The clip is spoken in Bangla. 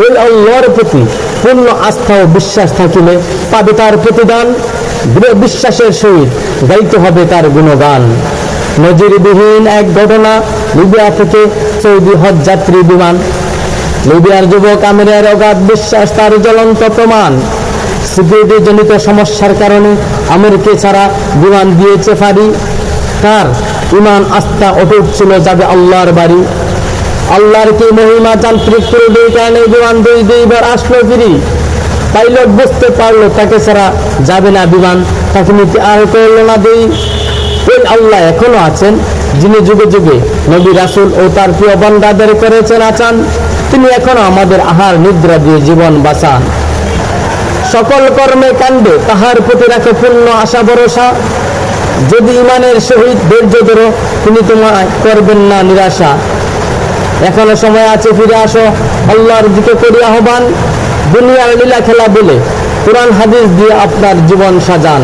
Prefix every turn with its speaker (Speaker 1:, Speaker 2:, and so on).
Speaker 1: ওই আল্লাহর প্রতি পূর্ণ আস্থা ও বিশ্বাস থাকিলে পাবে তার প্রতিদান। দৃঢ় বিশ্বাসের সহিত গাইতে হবে তার গুণগান। নজিরবিহীন এক ঘটনা, লিবিয়া থেকে সৌদি হজ যাত্রী বিমান। লিবিয়ার যুবক আমিরের অগাধ বিশ্বাস তার জ্বলন্ত প্রমাণ। সিকিউরিটি জনিত সমস্যার কারণে আমিরকে ছাড়া বিমান দিয়েছে ফাঁড়ি। তার ইমান আস্থা অটুট ছিল, যাবে আল্লাহর বাড়ি। আল্লাহর কি মহিমা, যান্ত্রিক ত্রুটির কারণে বিমান দুইবার আসলো ফিরি। পাইলট বুঝতে পারলো তাকে ছাড়া যাবে না বিমান, তাকে নিতে আর করলো না দেই। ওই আল্লাহ এখনো আছেন, যিনি যুগে যুগে নবী রাসূল ও তার প্রিয় বান্দাদের করেছেন আচান। তিনি এখনো আমাদের আহার নিদ্রা দিয়ে জীবন বাঁচান। সকল কর্মে কাণ্ডে তাহার প্রতি রাখে পূর্ণ আশা ভরসা। যদি ইমানের সহিত ধৈর্য ধরো, তিনি তোমায় করবেন না নিরাশা। এখনো সময় আছে, ফিরে আসো, আল্লাহর দিকে করি আহ্বান। দুনিয়ার লীলা খেলা বলে কোরআন হাদিস দিয়ে আপনার জীবন সাজান।